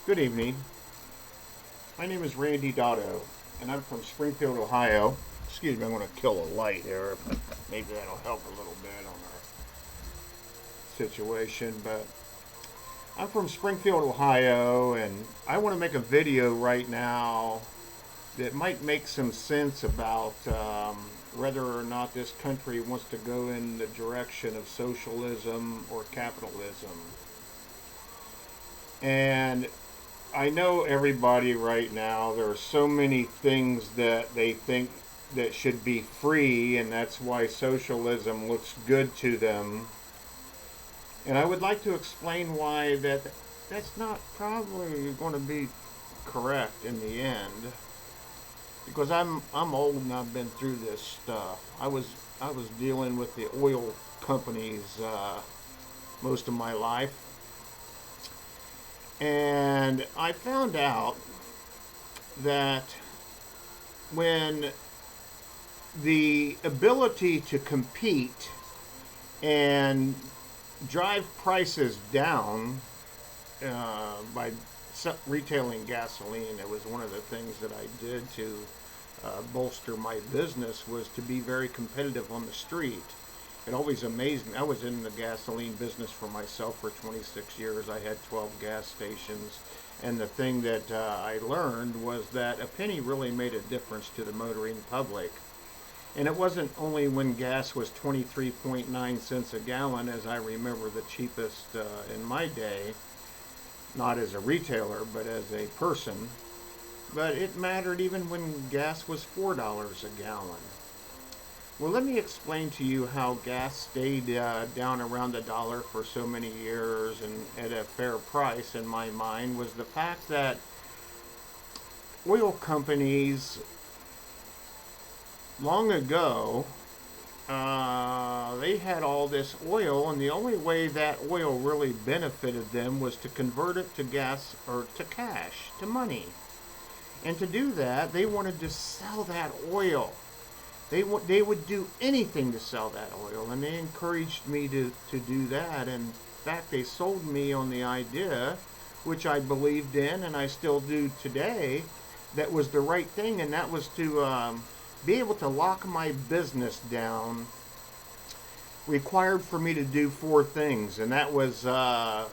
Good evening. My name is Randy Dotto, and I'm from Springfield, Ohio. Excuse me, I'm going to kill a light here, but maybe that'll help a little bit on our situation. But I'm from Springfield, Ohio, and I want to make a video right now that might make some sense about whether or not this country wants to go in the direction of socialism or capitalism. And I know everybody right now, there are so many things that they think that should be free, and that's why socialism looks good to them. And I would like to explain why that's not probably going to be correct in the end, because I'm old and I've been through this stuff. I was dealing with the oil companies most of my life, and I found out that when the ability to compete and drive prices down by retailing gasoline, it was one of the things that I did to bolster my business, was to be very competitive on the street. It always amazed me. I was in the gasoline business for myself for 26 years. I had 12 gas stations. And the thing that I learned was that a penny really made a difference to the motoring public. And it wasn't only when gas was 23.9 cents a gallon, as I remember the cheapest in my day, not as a retailer, but as a person. But it mattered even when gas was $4 a gallon. Well, let me explain to you how gas stayed down around a dollar for so many years and at a fair price in my mind, was the fact that oil companies long ago, they had all this oil, and the only way that oil really benefited them was to convert it to gas or to cash, to money. And to do that, they wanted to sell that oil. They would do anything to sell that oil, and they encouraged me to do that. And in fact, they sold me on the idea, which I believed in, and I still do today, that was the right thing, and that was to be able to lock my business down. Required for me to do four things, and that was I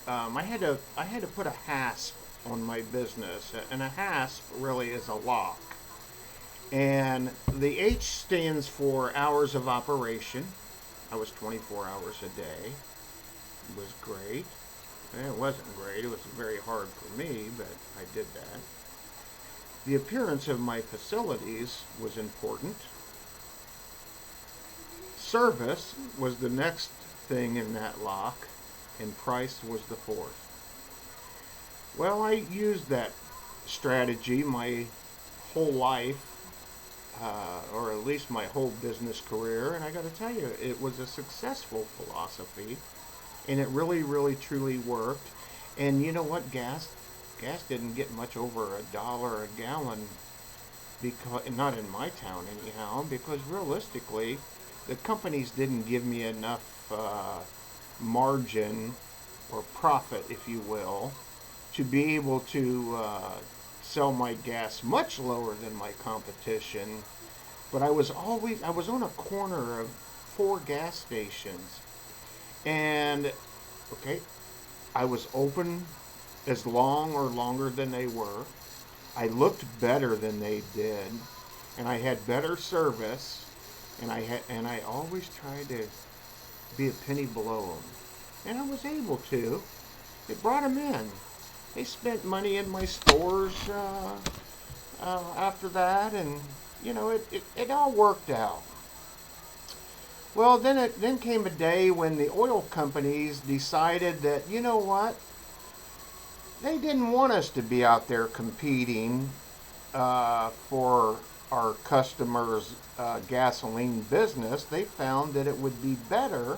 had to put a hasp on my business, and a hasp really is a lock. And the H stands for hours of operation. I was 24 hours a day. It was great. It wasn't great. It was very hard for me, but I did that. The appearance of my facilities was important. Service was the next thing in that lock, and price was the fourth. Well, I used that strategy my whole life, or at least my whole business career, and I got to tell you, it was a successful philosophy, and it really, really, truly worked. And you know what, gas didn't get much over $1 a gallon, because not in my town anyhow, because realistically, the companies didn't give me enough margin or profit, if you will, to be able to sell my gas much lower than my competition. But I was on a corner of four gas stations, and okay, I was open as long or longer than they were. I looked better than they did, and I had better service, and I always tried to be a penny below them, and I was able to. It brought them in. They spent money in my stores after that, and it all worked out. Well, then came a day when the oil companies decided that, you know what, they didn't want us to be out there competing for our customers' gasoline business. They found that it would be better,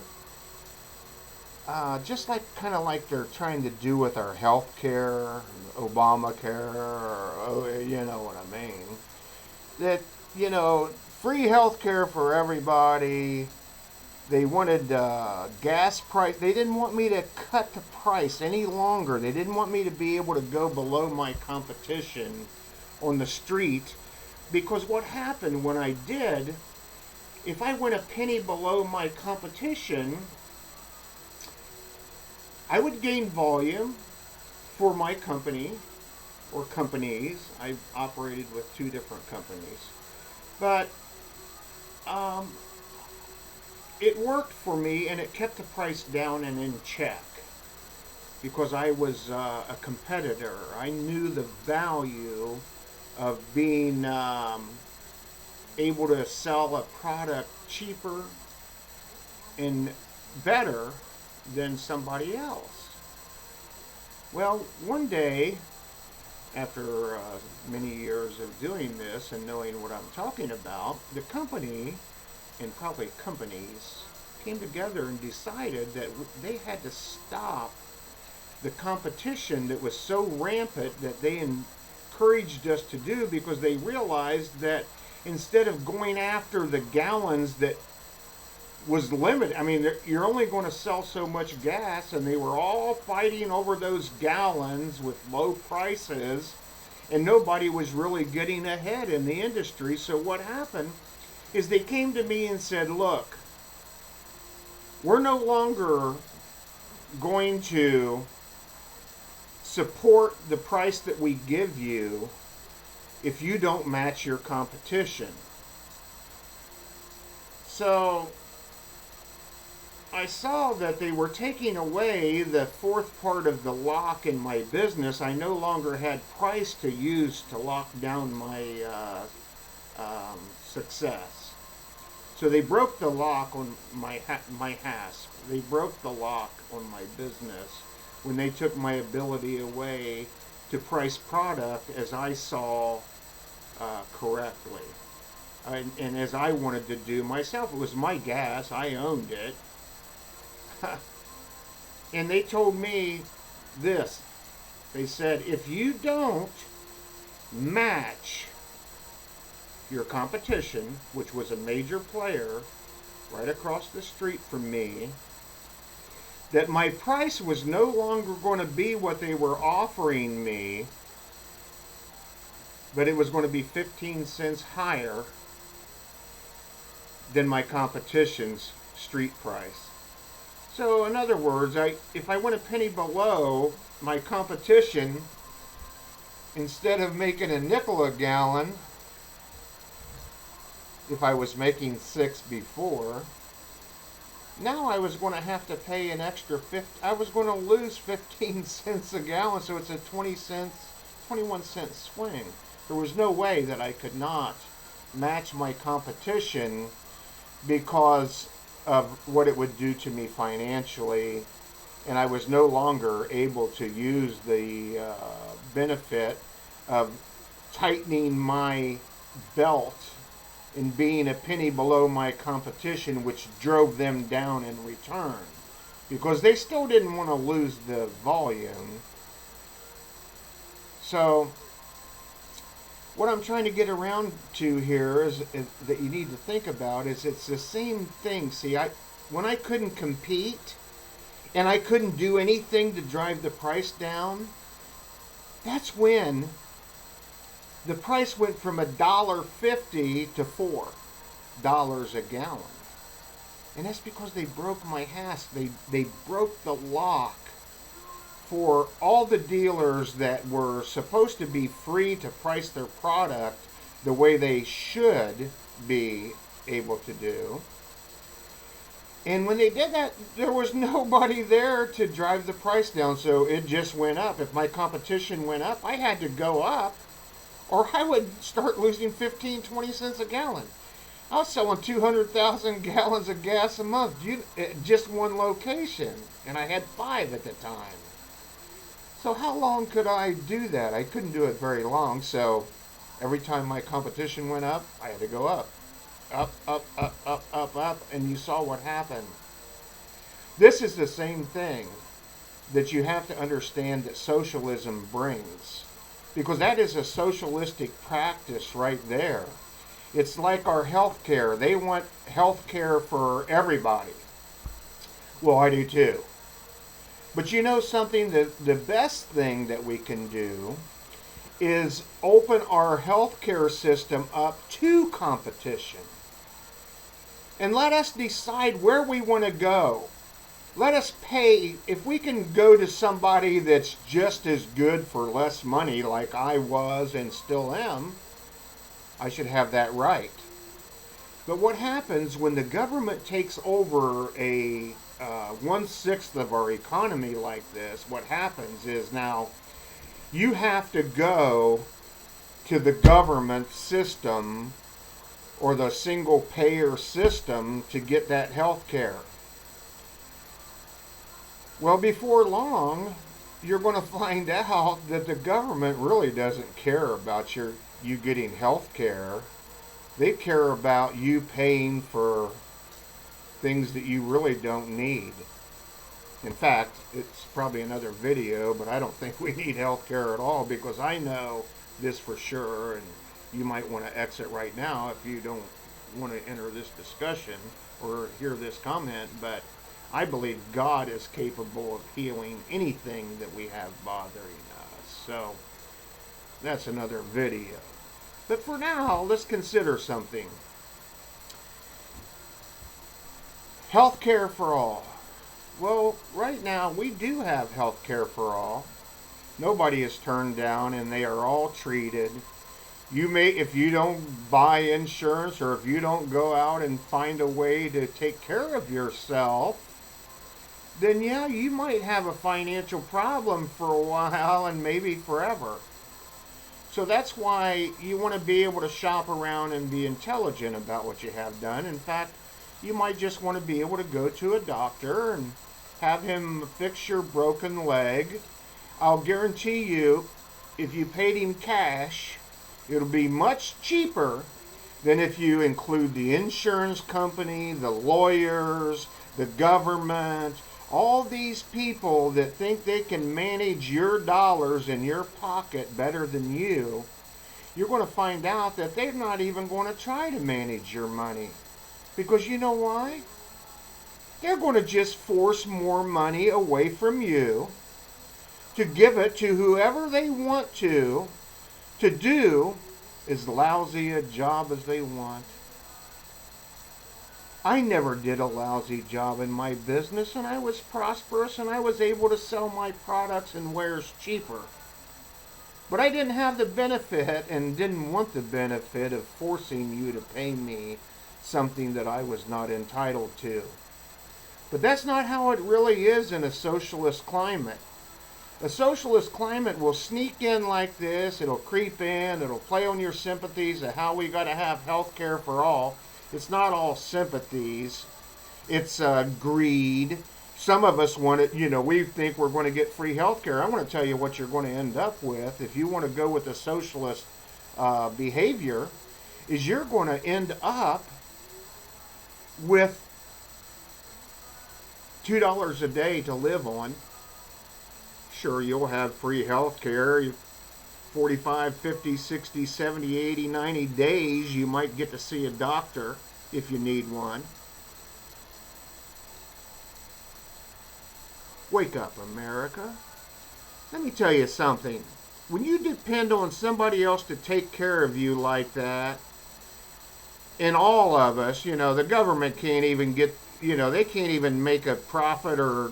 just like kind of like they're trying to do with our health care, Obamacare, or you know what I mean. That free health care for everybody, They wanted gas price. They didn't want me to cut the price any longer. They didn't want me to be able to go below my competition on the street, because what happened when I did, if I went a penny below my competition, I would gain volume for my company or companies. I operated with two different companies. But it worked for me, and it kept the price down and in check because I was a competitor. I knew the value of being able to sell a product cheaper and better than somebody else. Well, one day, after many years of doing this and knowing what I'm talking about, the company, and probably companies, came together and decided that they had to stop the competition that was so rampant that they encouraged us to do, because they realized that instead of going after the gallons that was limited, I mean, you're only going to sell so much gas, and they were all fighting over those gallons with low prices, and nobody was really getting ahead in the industry. So what happened is they came to me and said, look, we're no longer going to support the price that we give you if you don't match your competition. So I saw that they were taking away the fourth part of the lock in my business. I no longer had price to use to lock down my success. So they broke the lock on my hasp. They broke the lock on my business when they took my ability away to price product as I saw correctly. And as I wanted to do myself. It was my gas. I owned it. And they told me this. They said, if you don't match your competition, which was a major player right across the street from me, that my price was no longer going to be what they were offering me, but it was going to be 15 cents higher than my competition's street price. So in other words, if I went a penny below my competition, instead of making a nickel a gallon, if I was making 6 before, now I was going to have to pay an extra I was going to lose 15 cents a gallon, so it's a 21 cent swing. There was no way that I could not match my competition because of what it would do to me financially, and I was no longer able to use the benefit of tightening my belt and being a penny below my competition, which drove them down in return, because they still didn't want to lose the volume. So what I'm trying to get around to here is that you need to think about is it's the same thing. See, when I couldn't compete and I couldn't do anything to drive the price down, that's when the price went from $1.50 to $4 a gallon. And that's because they broke my hasp. They broke the lock for all the dealers that were supposed to be free to price their product the way they should be able to do. And when they did that, there was nobody there to drive the price down, so it just went up. If my competition went up, I had to go up, or I would start losing 15, 20 cents a gallon. I was selling 200,000 gallons of gas a month, just one location, and I had 5 at the time. So how long could I do that? I couldn't do it very long, so every time my competition went up, I had to go up. Up, up, up, up, up, up, and you saw what happened. This is the same thing that you have to understand that socialism brings, because that is a socialistic practice right there. It's like our health care. They want health care for everybody. Well, I do too. But you know something? The best thing that we can do is open our healthcare system up to competition. And let us decide where we want to go. Let us pay, if we can go to somebody that's just as good for less money, like I was and still am, I should have that right. But what happens when the government takes over a 1/6 of our economy like this? What happens is now you have to go to the government system or the single payer system to get that health care. Well, before long, you're going to find out that the government really doesn't care about you getting health care. They care about you paying for things that you really don't need. In fact, it's probably another video, but I don't think we need health care at all, because I know this for sure, and you might want to exit right now if you don't want to enter this discussion or hear this comment, but I believe God is capable of healing anything that we have bothering us. So that's another video. But for now, let's consider something. Health care for all. Well, right now we do have health care for all. Nobody is turned down, and they are all treated. You may, if you don't buy insurance, or if you don't go out and find a way to take care of yourself, then yeah, you might have a financial problem for a while and maybe forever. So that's why you want to be able to shop around and be intelligent about what you have done. In fact, you might just want to be able to go to a doctor and have him fix your broken leg. I'll guarantee you, if you paid him cash, it'll be much cheaper than if you include the insurance company, the lawyers, the government, all these people that think they can manage your dollars in your pocket better than you. You're going to find out that they're not even going to try to manage your money. Because you know why? They're going to just force more money away from you to give it to whoever they want to do as lousy a job as they want. I never did a lousy job in my business, and I was prosperous, and I was able to sell my products and wares cheaper. But I didn't have the benefit and didn't want the benefit of forcing you to pay me something that I was not entitled to. But that's not how it really is in a socialist climate. A socialist climate will sneak in like this, it'll creep in, it'll play on your sympathies of how we got to have health care for all. It's not all sympathies. It's greed. Some of us want it, we think we're going to get free health care. I want to tell you what you're going to end up with if you want to go with a socialist behavior, is you're going to end up with $2 a day to live on. Sure, you'll have free health care. 45, 50, 60, 70, 80, 90 days, you might get to see a doctor if you need one. Wake up, America. Let me tell you something. When you depend on somebody else to take care of you like that, and all of us, the government can't even get, they can't even make a profit or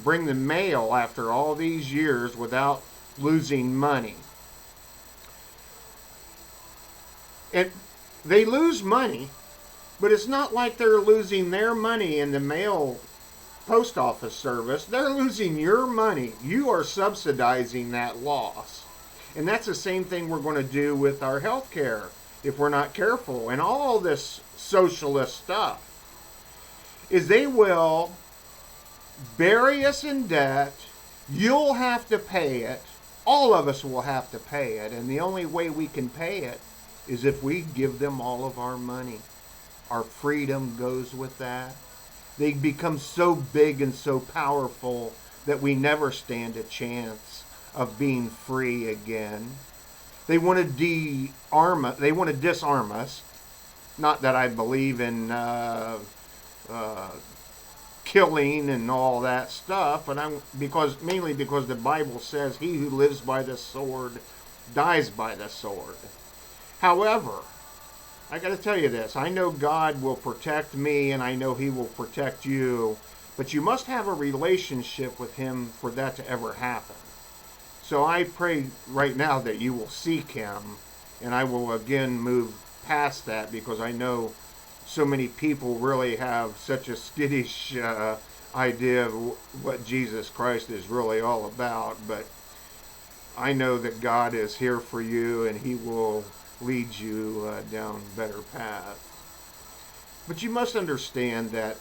bring the mail after all these years without losing money. And they lose money, but it's not like they're losing their money in the mail post office service. They're losing your money. You are subsidizing that loss. And that's the same thing we're going to do with our health care if we're not careful. And all this socialist stuff is they will bury us in debt. You'll have to pay it. All of us will have to pay it. And the only way we can pay it is if we give them all of our money. Our freedom goes with that. They become so big and so powerful that we never stand a chance of being free again. They want to They want to disarm us. Not that I believe in uh, killing and all that stuff, but mainly because the Bible says, "He who lives by the sword dies by the sword." However, I got to tell you this: I know God will protect me, and I know He will protect you. But you must have a relationship with Him for that to ever happen. So I pray right now that you will seek Him, and I will again move past that, because I know so many people really have such a skittish idea of what Jesus Christ is really all about. But I know that God is here for you, and He will lead you down better paths. But you must understand that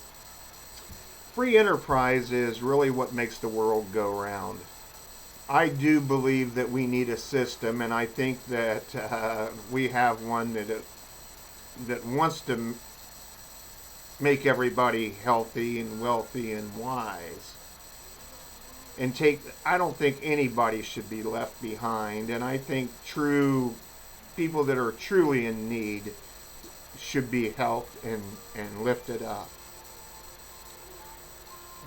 free enterprise is really what makes the world go round. I do believe that we need a system, and I think that we have one that wants to make everybody healthy and wealthy and wise. And I don't think anybody should be left behind, and I think true people that are truly in need should be helped and lifted up.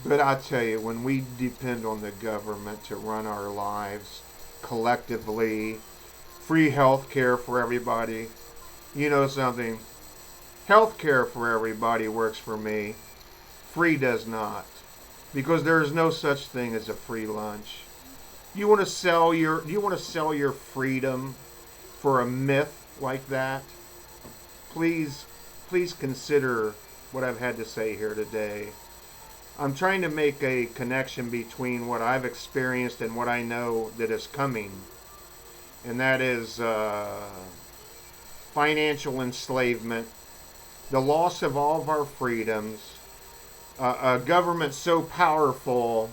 But I tell you, when we depend on the government to run our lives collectively, free health care for everybody, you know something? Health care for everybody works for me. Free does not. Because there is no such thing as a free lunch. You want to sell your freedom for a myth like that? Please consider what I've had to say here today. I'm trying to make a connection between what I've experienced and what I know that is coming. And that is financial enslavement, the loss of all of our freedoms, a government so powerful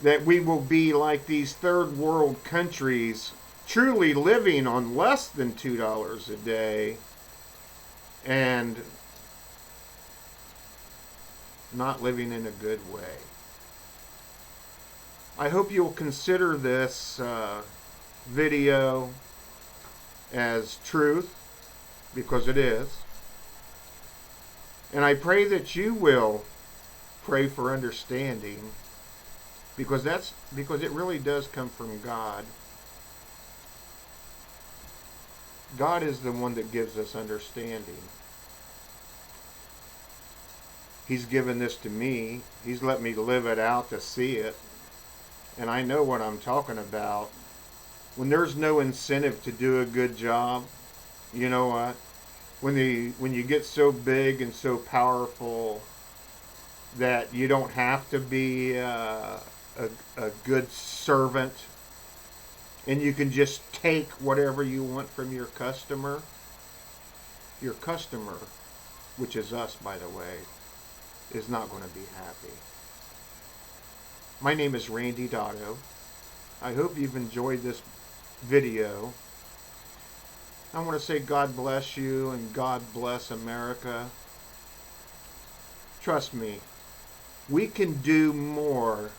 that we will be like these third world countries, truly living on less than $2 a day, and not living in a good way. I hope you'll consider this video as truth, because it is. And I pray that you will pray for understanding, because it really does come from God. God is the one that gives us understanding. He's given this to me. He's let me live it out to see it. And I know what I'm talking about. When there's no incentive to do a good job, you know what? When you get so big and so powerful that you don't have to be a good servant, and you can just take whatever you want from your customer, which is us, by the way, is not going to be happy. My name is Randy Dotto. I hope you've enjoyed this video. I want to say God bless you and God bless America. Trust me, we can do more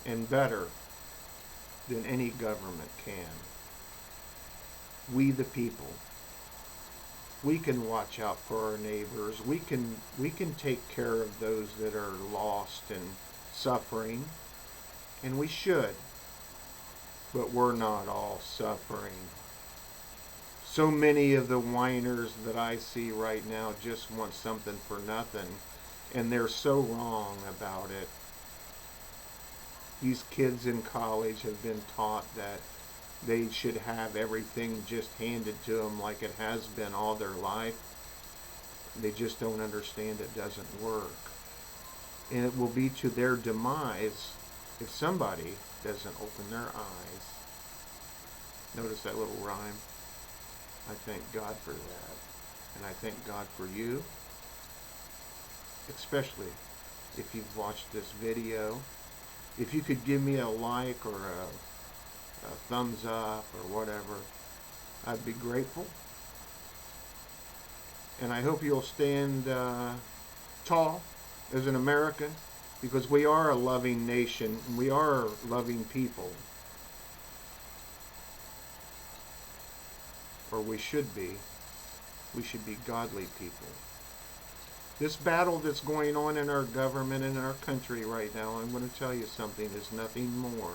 and better than any government can. We the people. We can watch out for our neighbors. We can take care of those that are lost and suffering, and we should. But we're not all suffering. So many of the whiners that I see right now just want something for nothing, and they're so wrong about it. These kids in college have been taught that they should have everything just handed to them like it has been all their life. They just don't understand it doesn't work. And it will be to their demise if somebody doesn't open their eyes. Notice that little rhyme? I thank God for that. And I thank God for you, especially if you've watched this video. If you could give me a like or a thumbs up or whatever, I'd be grateful. And I hope you'll stand tall as an American, because we are a loving nation and we are loving people. or we should be. We should be godly people. This battle that's going on in our government and in our country right now, I'm going to tell you something, is nothing more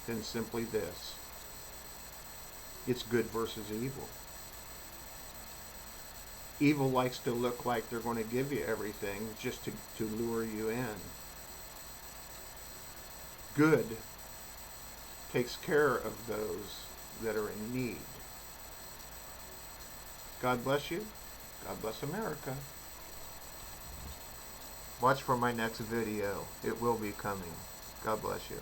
than simply this. It's good versus evil. Evil likes to look like they're going to give you everything just to lure you in. Good takes care of those that are in need. God bless you. God bless America. Watch for my next video. It will be coming. God bless you.